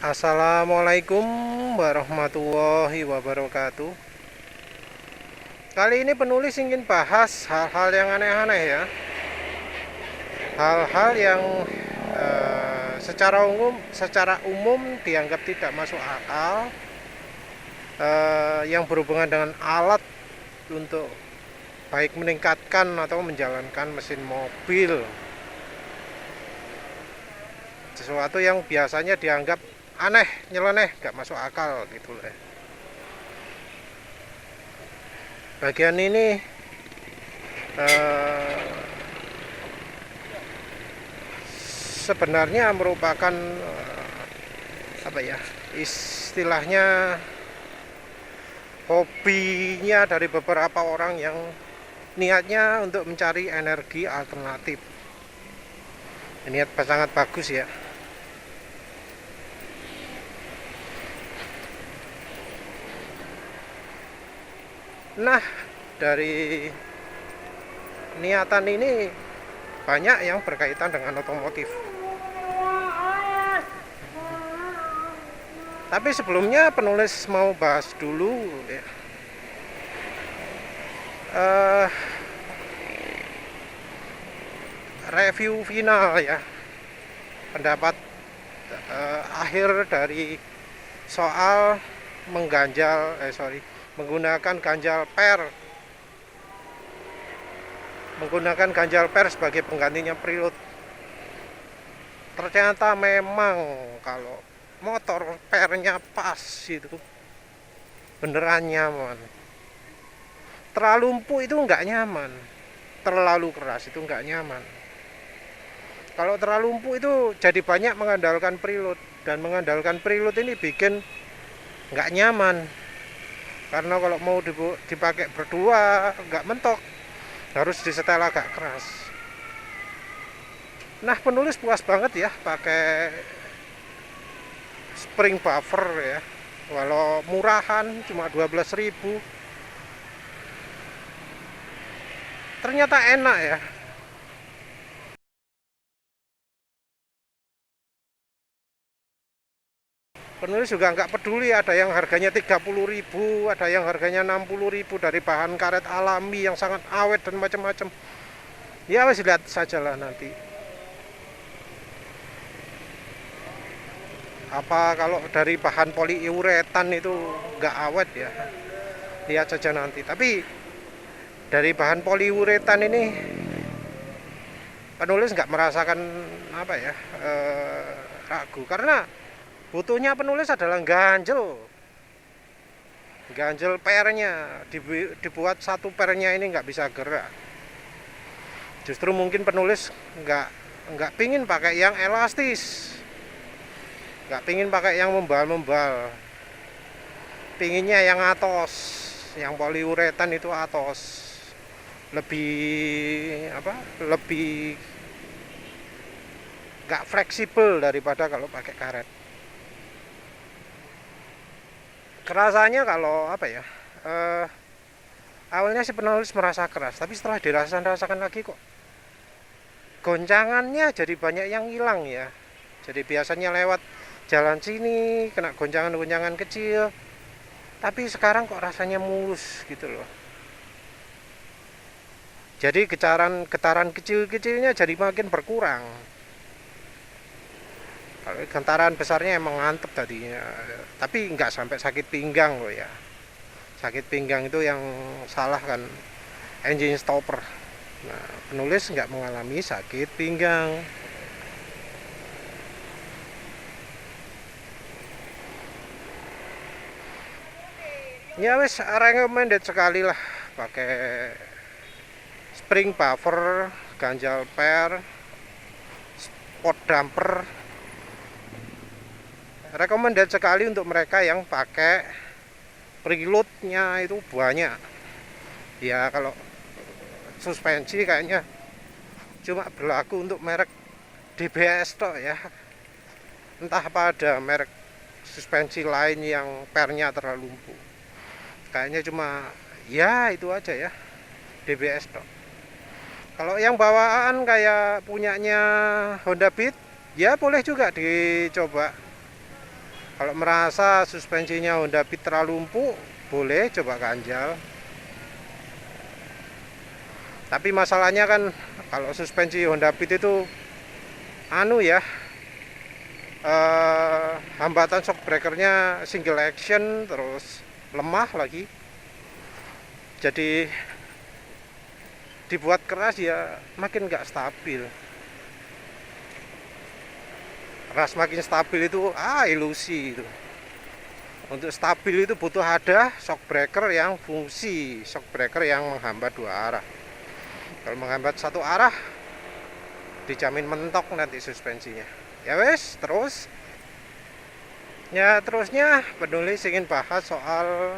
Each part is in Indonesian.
Assalamualaikum warahmatullahi wabarakatuh. Kali ini penulis ingin bahas hal-hal yang aneh-aneh ya. Hal-hal yang secara umum dianggap tidak masuk akal, yang berhubungan dengan alat untuk baik meningkatkan atau menjalankan mesin mobil. Sesuatu yang biasanya dianggap aneh, nyeleneh, gak masuk akal gitu lah. Bagian ini eh, sebenarnya merupakan apa ya, istilahnya hobinya dari beberapa orang yang niatnya untuk mencari energi alternatif. Niat sangat bagus ya. Nah, dari niatan ini banyak yang berkaitan dengan otomotif. Tapi sebelumnya penulis mau bahas dulu ya, eh, review final ya, pendapat akhir dari soal menggunakan ganjal per sebagai penggantinya preload. Ternyata memang kalau motor pernya pas itu beneran nyaman. Terlalu empuk itu nggak nyaman, terlalu keras itu nggak nyaman. Kalau terlalu empuk itu jadi banyak mengandalkan preload, dan mengandalkan preload ini bikin nggak nyaman, karena kalau mau dipakai berdua nggak mentok, harus disetel agak keras. Nah, penulis puas banget ya pakai spring buffer ya, walau murahan cuma 12.000, ternyata enak ya. Penulis juga nggak peduli ada yang harganya 30.000, ada yang harganya 60.000 dari bahan karet alami yang sangat awet dan macam-macam. Ya wes, lihat sajalah nanti. Apa kalau dari bahan poliuretan itu nggak awet ya? Lihat saja nanti. Tapi dari bahan poliuretan ini penulis nggak merasakan apa ya, ragu, karena butuhnya penulis adalah ganjel pernya, dibuat satu pernya ini nggak bisa gerak. Justru mungkin penulis nggak pingin pakai yang elastis, nggak pingin pakai yang membal, pinginnya yang atos, yang poliuretan itu atos, lebih nggak fleksibel daripada kalau pakai karet. Kerasanya kalau apa ya, awalnya si penulis merasa keras, tapi setelah dirasakan lagi kok goncangannya jadi banyak yang hilang ya. Jadi biasanya lewat jalan sini kena goncangan-goncangan kecil, tapi sekarang kok rasanya mulus gitu loh. Jadi getaran kecil-kecilnya jadi makin berkurang. Kalau getaran besarnya emang mantep tadinya, tapi nggak sampai sakit pinggang loh ya. Sakit pinggang itu yang salah kan engine stopper. Nah, penulis nggak mengalami sakit pinggang. Ya wes, recommended sekali lah pakai spring buffer, ganjal per, spot damper. Recommended sekali untuk mereka yang pakai preloadnya itu banyak. Ya kalau suspensi kayaknya cuma berlaku untuk merek DBS toh ya. Entah apa ada merek suspensi lain yang pernya terlalu empuk. Kayaknya cuma ya itu aja ya, DBS toh. Kalau yang bawaan kayak punyanya Honda Beat, ya boleh juga dicoba. Kalau merasa suspensinya Honda Beat terlalu empuk, boleh coba ganjal. Tapi masalahnya kan kalau suspensi Honda Beat itu anu ya, hambatan shock breakernya single action, terus lemah lagi. Jadi dibuat keras ya makin nggak stabil. Ras makin stabil itu ilusi itu. Untuk stabil itu butuh ada shock breaker yang fungsi, shock breaker yang menghambat dua arah. Kalau menghambat satu arah, dijamin mentok nanti suspensinya. Ya wes, terus ya terusnya penulis ingin bahas soal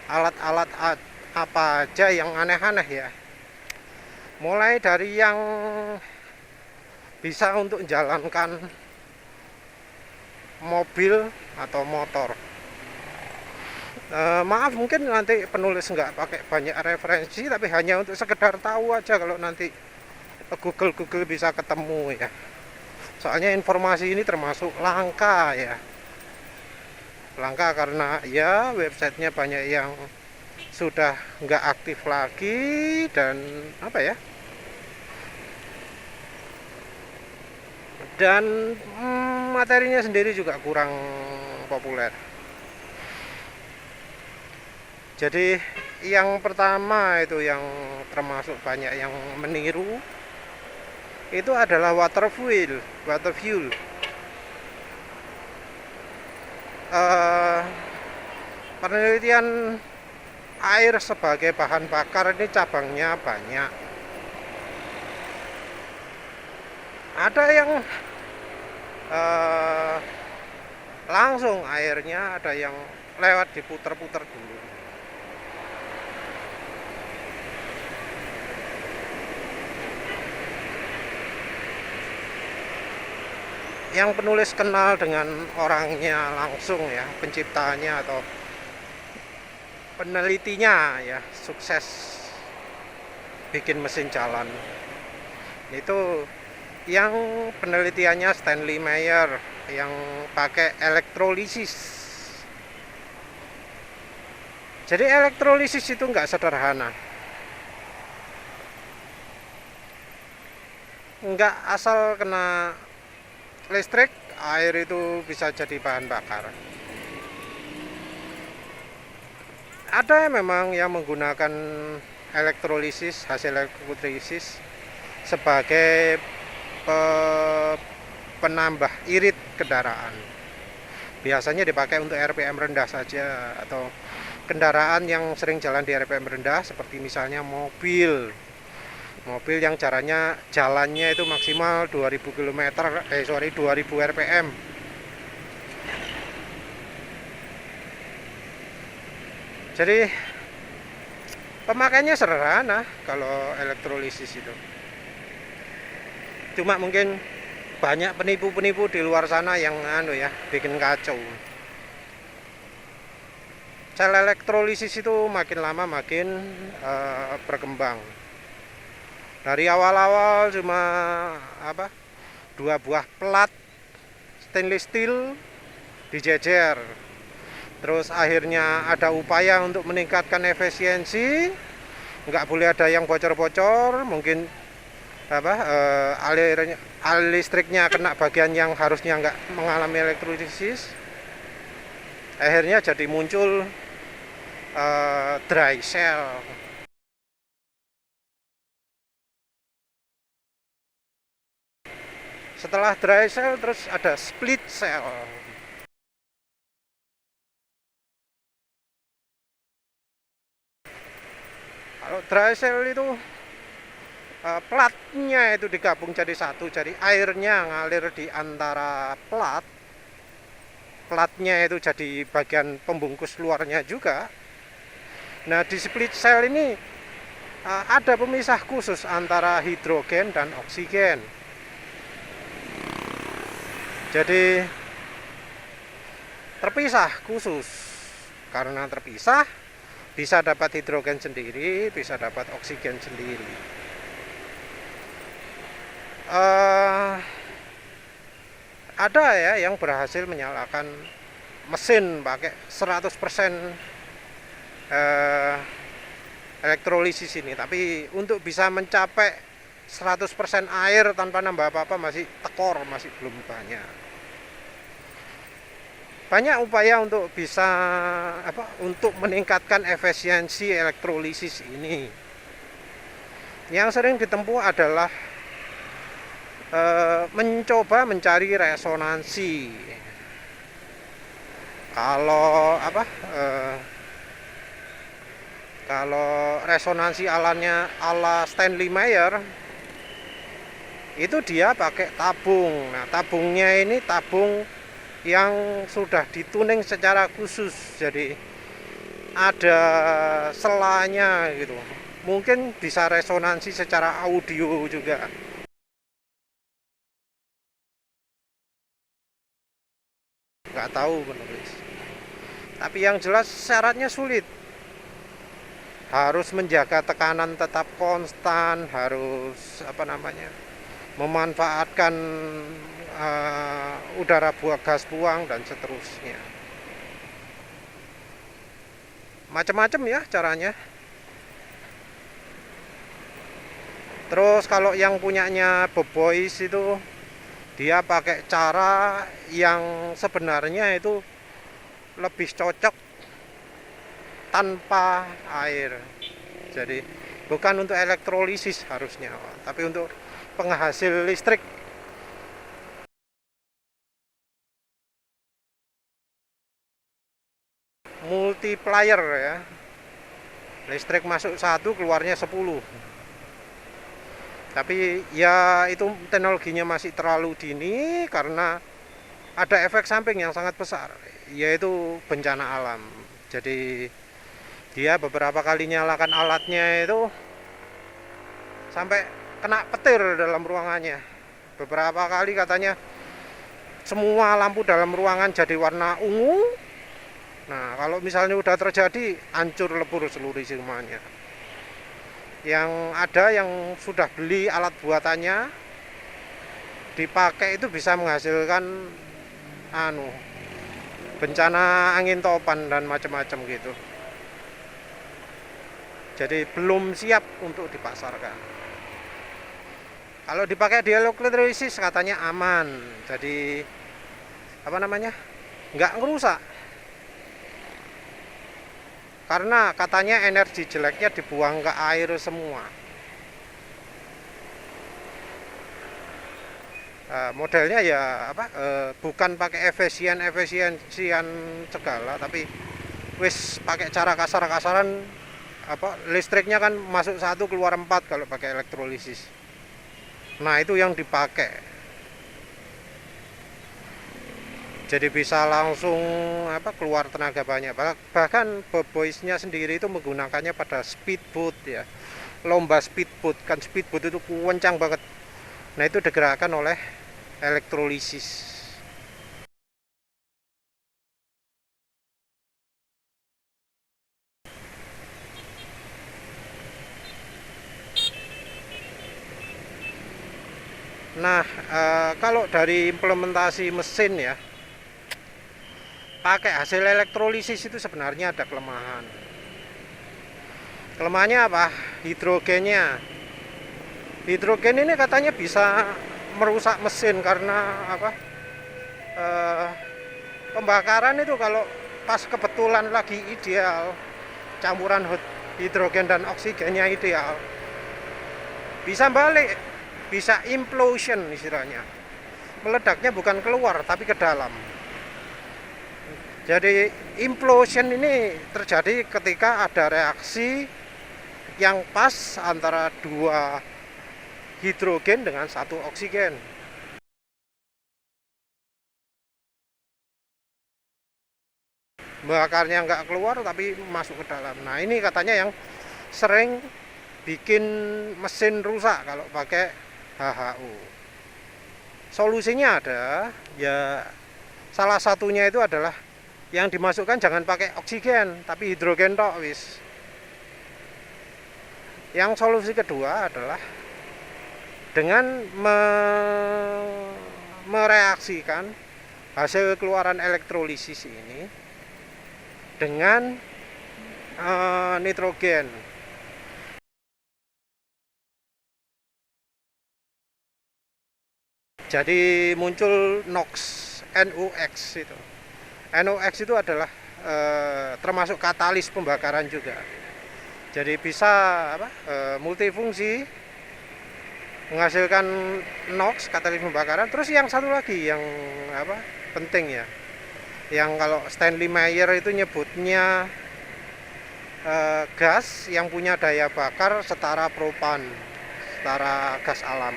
alat-alat apa aja yang aneh-aneh ya. Mulai dari yang bisa untuk menjalankan mobil atau motor. Maaf mungkin nanti penulis nggak pakai banyak referensi, tapi hanya untuk sekedar tahu aja kalau nanti Google bisa ketemu ya. Soalnya informasi ini termasuk langka ya. Langka karena ya websitenya banyak yang sudah nggak aktif lagi dan apa ya. Dan materinya sendiri juga kurang populer. Jadi yang pertama itu yang termasuk banyak yang meniru itu adalah water fuel. Penelitian air sebagai bahan bakar ini cabangnya banyak. Ada yang langsung airnya, ada yang lewat diputer-puter dulu. Yang penulis kenal dengan orangnya langsung ya, penciptanya atau penelitinya ya, sukses bikin mesin jalan. Itu yang penelitiannya Stanley Meyer yang pakai elektrolisis. Jadi elektrolisis itu nggak sederhana. Nggak asal kena listrik, air itu bisa jadi bahan bakar. Ada memang yang menggunakan elektrolisis, hasil elektrolisis sebagai penambah irit kendaraan. Biasanya dipakai untuk RPM rendah saja atau kendaraan yang sering jalan di RPM rendah seperti misalnya mobil yang jalannya itu maksimal 2000 km 2000 rpm. Jadi pemakaiannya sederhana kalau elektrolisis itu. Cuma mungkin banyak penipu-penipu di luar sana yang bikin kacau. Sel elektrolisis itu makin lama makin berkembang. Dari awal-awal cuma 2 buah plat stainless steel dijejer. Terus akhirnya ada upaya untuk meningkatkan efisiensi, nggak boleh ada yang bocor-bocor, mungkin alir listriknya kena bagian yang harusnya nggak mengalami elektrolisis. Akhirnya jadi muncul dry cell. Setelah dry cell terus ada split cell. Kalau dry cell itu platnya itu digabung jadi satu, jadi airnya ngalir di antara platnya itu jadi bagian pembungkus luarnya juga. Nah di split cell ini ada pemisah khusus antara hidrogen dan oksigen. Jadi terpisah khusus. Karena terpisah bisa dapat hidrogen sendiri, bisa dapat oksigen sendiri. Ada ya yang berhasil menyalakan mesin pakai 100% elektrolisis ini, tapi untuk bisa mencapai 100% air tanpa nambah apa-apa masih tekor, masih belum banyak upaya untuk bisa untuk meningkatkan efisiensi elektrolisis ini. Yang sering ditempuh adalah mencoba mencari resonansi. Kalau kalau resonansi ala Stanley Meyer itu dia pakai tabung. Nah, tabungnya ini tabung yang sudah dituning secara khusus, jadi ada selanya gitu. Mungkin bisa resonansi secara audio juga. Nggak tahu penulis. Tapi yang jelas syaratnya sulit. Harus menjaga tekanan tetap konstan, harus memanfaatkan udara gas buang dan seterusnya. Macam-macam ya caranya. Terus kalau yang punyanya Bob Boyce itu dia pakai cara yang sebenarnya itu lebih cocok tanpa air. Jadi bukan untuk elektrolisis harusnya, tapi untuk penghasil listrik. Multiplier ya. Listrik masuk 1, keluarnya 10. Tapi ya itu teknologinya masih terlalu dini karena ada efek samping yang sangat besar, yaitu bencana alam. Jadi dia beberapa kali nyalakan alatnya itu sampai kena petir dalam ruangannya. Beberapa kali katanya semua lampu dalam ruangan jadi warna ungu. Nah, kalau misalnya udah terjadi, hancur lebur seluruh semuanya. Yang ada yang sudah beli alat buatannya, dipakai itu bisa menghasilkan bencana angin topan dan macam-macam gitu. Jadi belum siap untuk dipasarkan. Kalau dipakai di elektrolisis katanya aman. Jadi nggak ngerusak. Karena katanya energi jeleknya dibuang ke air semua. Modelnya ya bukan pakai efisiensian segala, tapi wis pakai cara kasar-kasaran. Listriknya kan masuk 1 keluar 4 kalau pakai elektrolisis. Nah, itu yang dipakai. Jadi bisa langsung keluar tenaga banyak. Bahkan Bob Boyce-nya sendiri itu menggunakannya pada speedboat ya. Lomba speedboat, kan speedboat itu kencang banget. Nah, itu digerakkan oleh elektrolisis. Nah, kalau dari implementasi mesin ya, pakai hasil elektrolisis itu sebenarnya ada kelemahan. Kelemahannya apa? Hidrogennya. Hidrogen ini katanya bisa merusak mesin karena pembakaran itu kalau pas kebetulan lagi ideal, campuran hidrogen dan oksigennya ideal, bisa balik, bisa implosion istilahnya. Meledaknya bukan keluar tapi ke dalam. Jadi implosion ini terjadi ketika ada reaksi yang pas antara 2 hidrogen dengan 1 oksigen. Bakarnya nggak keluar tapi masuk ke dalam. Nah, ini katanya yang sering bikin mesin rusak kalau pakai HHU. Solusinya ada, ya salah satunya itu adalah yang dimasukkan jangan pakai oksigen tapi hidrogen tok wis. Yang solusi kedua adalah dengan mereaksikan hasil keluaran elektrolisis ini dengan nitrogen. Jadi muncul NOx, NOx itu. NOx itu adalah termasuk katalis pembakaran juga. Jadi bisa multifungsi, menghasilkan NOx, katalis pembakaran. Terus yang satu lagi yang penting ya, yang kalau Stanley Meyer itu nyebutnya gas yang punya daya bakar setara propan, setara gas alam.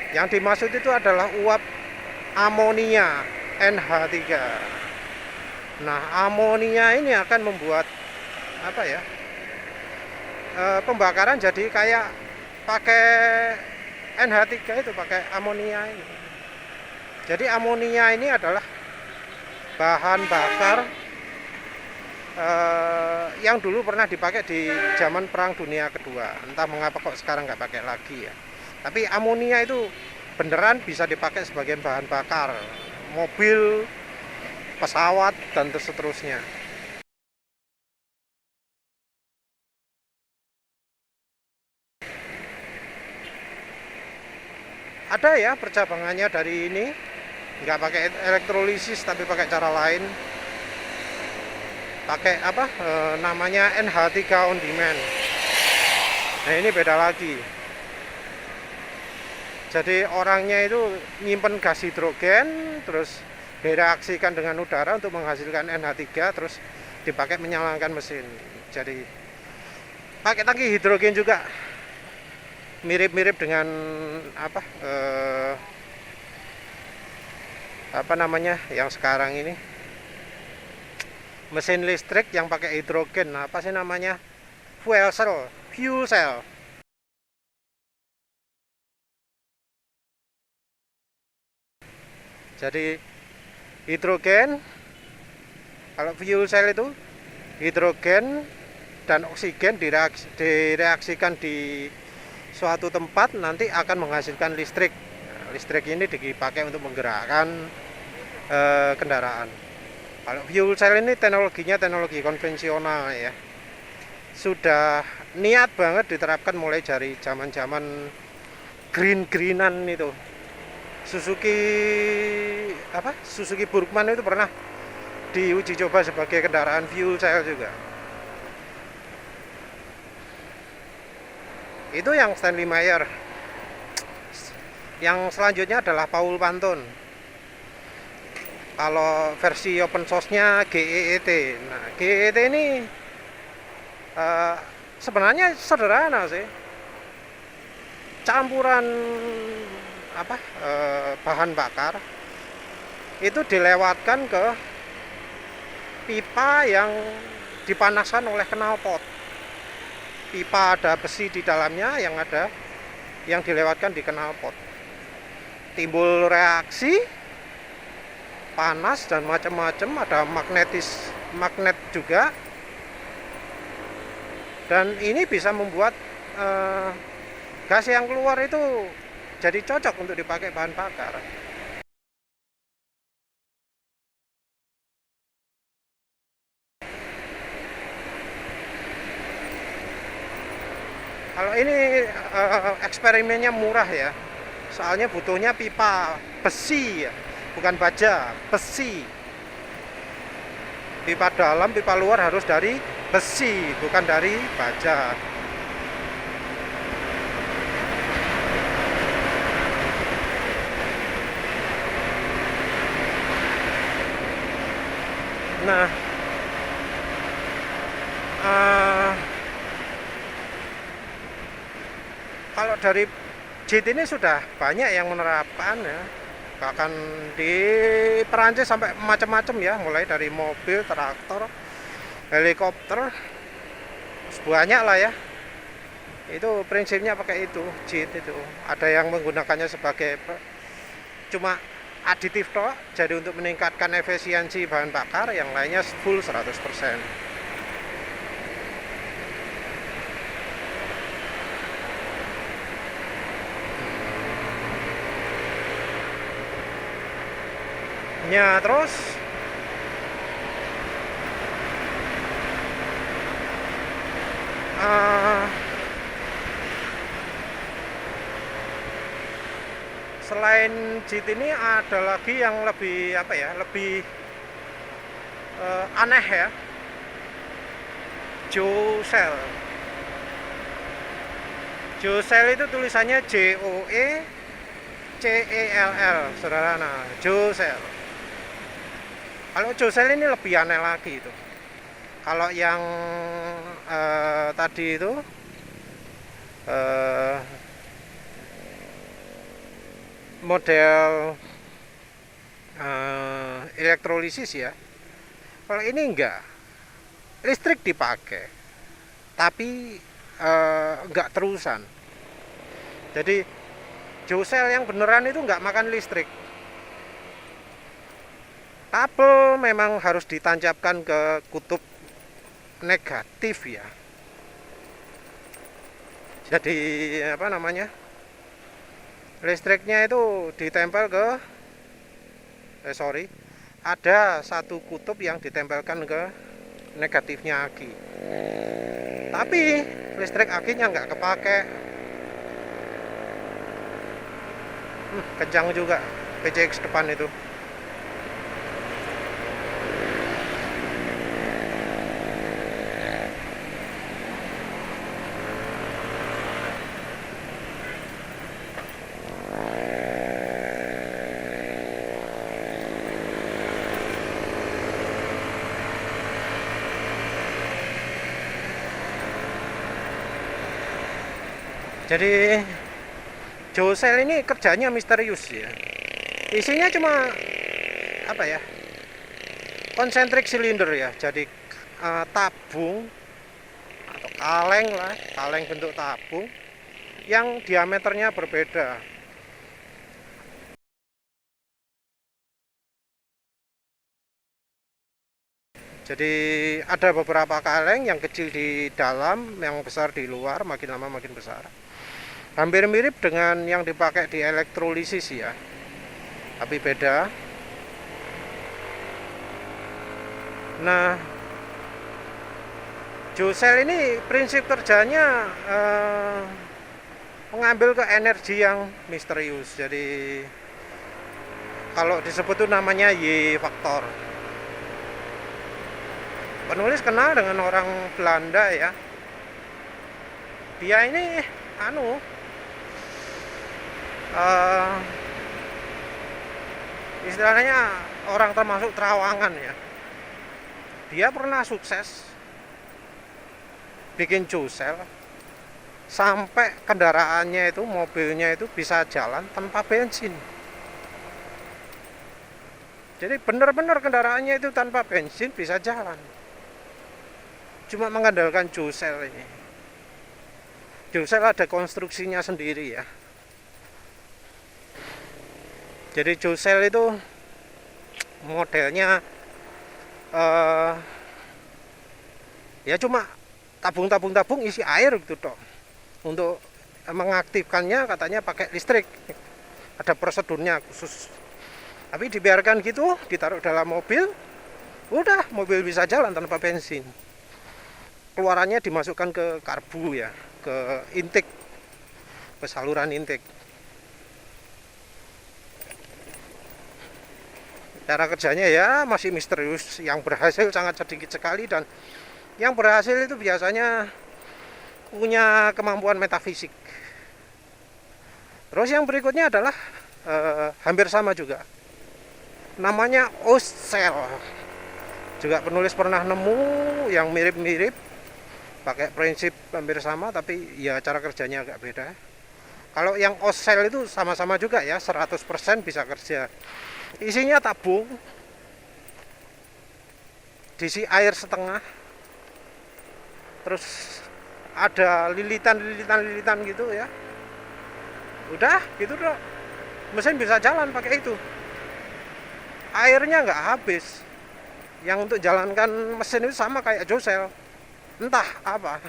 Yang dimaksud itu adalah uap amonia NH3. Nah, amonia ini akan membuat pembakaran jadi kayak pakai NH3 itu, pakai amonia ini. Jadi amonia ini adalah bahan bakar yang dulu pernah dipakai di zaman Perang Dunia Kedua. Entah mengapa kok sekarang nggak pakai lagi ya. Tapi amonia itu beneran bisa dipakai sebagai bahan bakar mobil, pesawat, dan seterusnya. Ada ya percabangannya dari ini, nggak pakai elektrolisis tapi pakai cara lain, pakai namanya NH3 on demand. Nah, ini beda lagi. Jadi orangnya itu nyimpen gas hidrogen, terus direaksikan dengan udara untuk menghasilkan NH3, terus dipakai menyalakan mesin. Jadi pakai tangki hidrogen juga, mirip-mirip dengan yang sekarang ini, mesin listrik yang pakai hidrogen. Apa sih namanya? Fuel cell. Jadi hidrogen, kalau fuel cell itu hidrogen dan oksigen direaksikan di suatu tempat, nanti akan menghasilkan listrik. Nah, listrik ini dipakai untuk menggerakkan kendaraan. Kalau fuel cell ini teknologinya teknologi konvensional ya, sudah niat banget diterapkan mulai dari zaman-zaman greenan itu. Suzuki Burgman itu pernah diuji coba sebagai kendaraan fuel cell juga. Itu yang Stanley Meyer. Yang selanjutnya adalah Paul Pantone. Kalau versi open source-nya GEET. Nah, GEET ini sebenarnya sederhana sih. Campuran bahan bakar itu dilewatkan ke pipa yang dipanaskan oleh knalpot. Pipa ada besi di dalamnya yang dilewatkan di knalpot. Timbul reaksi panas dan macam-macam, ada magnet juga. Dan ini bisa membuat gas yang keluar itu jadi cocok untuk dipakai bahan bakar. Kalau ini eksperimennya murah ya, soalnya butuhnya pipa besi ya, bukan baja, besi. Pipa dalam, pipa luar harus dari besi, bukan dari baja. Nah, kalau dari JIT ini sudah banyak yang menerapkan ya, bahkan di Perancis sampai macam-macam ya, mulai dari mobil, traktor, helikopter, banyak lah ya. Itu prinsipnya pakai itu, JIT itu. Ada yang menggunakannya sebagai cuma aditif toh, jadi untuk meningkatkan efisiensi bahan bakar, yang lainnya full 100%. Ya, terus eh, selain JIT ini ada lagi yang lebih apa ya, lebih aneh ya, Jocell. Jocell itu tulisannya JOECELL, saudara. Nah, Jocell. Kalau Jocell ini lebih aneh lagi itu. Kalau yang tadi itu model elektrolisis ya. Kalau ini enggak, listrik dipakai, tapi enggak terusan. Jadi Jocell yang beneran itu enggak makan listrik. Kabel memang harus ditancapkan ke kutub negatif ya. Jadi apa namanya, listriknya itu ditempel ke ada satu kutub yang ditempelkan ke negatifnya aki, tapi listrik akinya nggak kepake. Kencang juga PCX depan itu. Jadi Jocell ini kerjanya misterius ya. Isinya cuma apa ya, konsentrik silinder ya. Jadi tabung atau kaleng lah, kaleng bentuk tabung yang diameternya berbeda. Jadi ada beberapa kaleng yang kecil di dalam, yang besar di luar, makin lama makin besar. Hampir mirip dengan yang dipakai di elektrolisis ya, tapi beda. Nah, Jocell ini prinsip kerjanya mengambil ke energi yang misterius. Jadi kalau disebut itu namanya Y faktor. Penulis kenal dengan orang Belanda ya. Dia ini istilahnya orang termasuk terawangan ya. Dia pernah sukses bikin Jocell sampai kendaraannya itu, mobilnya itu bisa jalan tanpa bensin. Jadi benar-benar kendaraannya itu tanpa bensin bisa jalan, cuma mengandalkan Jocell ini. Jocell ada konstruksinya sendiri ya. Jadi Jocell itu modelnya ya cuma tabung isi air gitu toh. Untuk mengaktifkannya katanya pakai listrik, ada prosedurnya khusus. Tapi dibiarkan gitu, ditaruh dalam mobil, udah mobil bisa jalan tanpa bensin. Keluarannya dimasukkan ke karbu ya, ke intake, ke saluran intake. Cara kerjanya ya masih misterius. Yang berhasil sangat sedikit sekali, dan yang berhasil itu biasanya punya kemampuan metafisik. Terus yang berikutnya adalah hampir sama juga, namanya Ocell. Juga penulis pernah nemu yang mirip-mirip, pakai prinsip hampir sama, tapi ya cara kerjanya agak beda. Kalau yang Ocell itu sama-sama juga ya, 100% bisa kerja. Isinya tabung, diisi air setengah, terus ada lilitan gitu ya. Udah gitu dong, mesin bisa jalan pakai itu. Airnya nggak habis. Yang untuk jalankan mesin itu sama kayak Jocell, entah apa.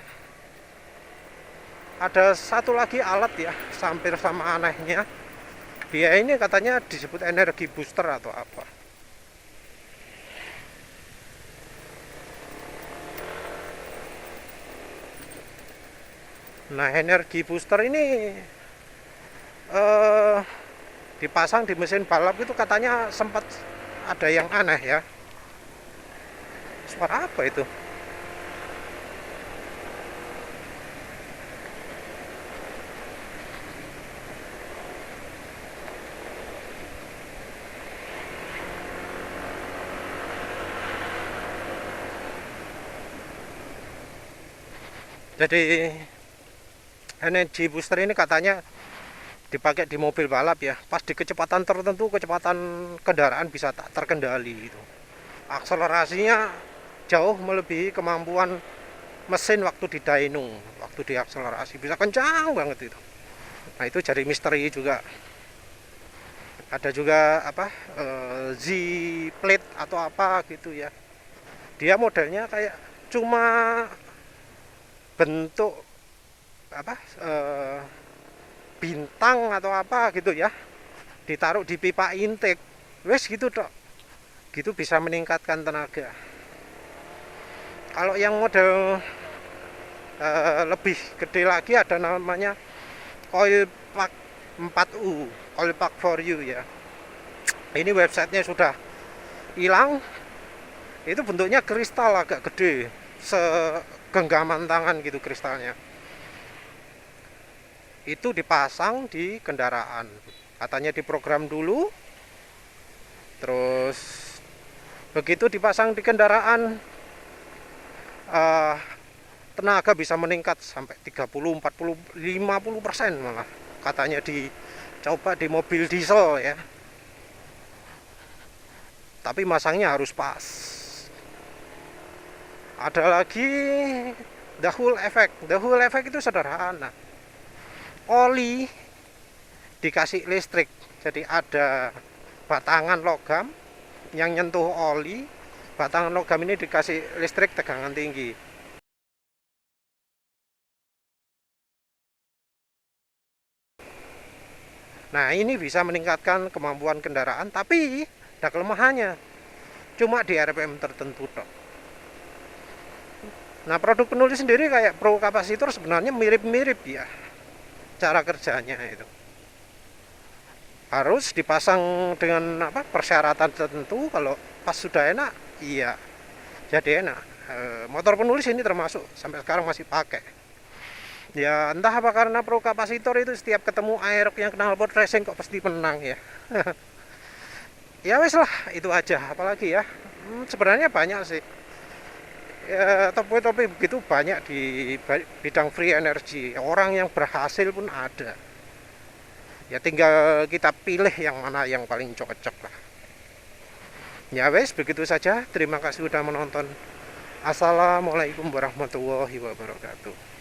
Ada satu lagi alat ya, hampir sama anehnya. Dia ini katanya disebut energi booster atau apa. Nah, energi booster ini eh, dipasang di mesin balap itu katanya sempat ada yang aneh ya. Suara apa itu? Jadi energi booster ini katanya dipakai di mobil balap ya. Pas di kecepatan tertentu, kecepatan kendaraan bisa tak terkendali itu. Akselerasinya jauh melebihi kemampuan mesin waktu di dyno, waktu diakselerasi bisa kencang banget itu. Nah, itu jadi misteri juga. Ada juga apa Z plate atau apa gitu ya. Dia modelnya kayak cuma bentuk apa bintang atau apa gitu ya, ditaruh di pipa intake, wes gitu dok, gitu bisa meningkatkan tenaga. Kalau yang model lebih gede lagi ada namanya coil pack 4U, coil pack for you ya. Ini websitenya sudah hilang. Itu bentuknya kristal agak gede, segenggaman tangan gitu kristalnya. Itu dipasang di kendaraan. Katanya diprogram dulu, terus begitu dipasang di kendaraan, tenaga bisa meningkat sampai 30, 40, 50% malah. Katanya dicoba di mobil diesel ya. Tapi masangnya harus pas. Ada lagi the Hull effect. The Hull effect itu sederhana. Oli dikasih listrik. Jadi ada batangan logam yang nyentuh oli. Batangan logam ini dikasih listrik tegangan tinggi. Nah, ini bisa meningkatkan kemampuan kendaraan, tapi ada kelemahannya. Cuma di RPM tertentu tok. Nah, produk penulis sendiri kayak pro kapasitor sebenarnya mirip-mirip ya cara kerjanya itu. Harus dipasang dengan apa persyaratan tertentu. Kalau pas sudah enak, iya jadi enak. Motor penulis ini termasuk sampai sekarang masih pakai. Ya entah apa karena pro kapasitor itu setiap ketemu aerok yang knalpot racing kok pasti menang ya. Ya wes lah, itu aja. Apalagi ya, sebenarnya banyak sih ya, topik-topik begitu banyak di bidang free energy. Orang yang berhasil pun ada. Ya tinggal kita pilih yang mana yang paling cocok lah. Ya wes, begitu saja. Terima kasih sudah menonton. Assalamualaikum warahmatullahi wabarakatuh.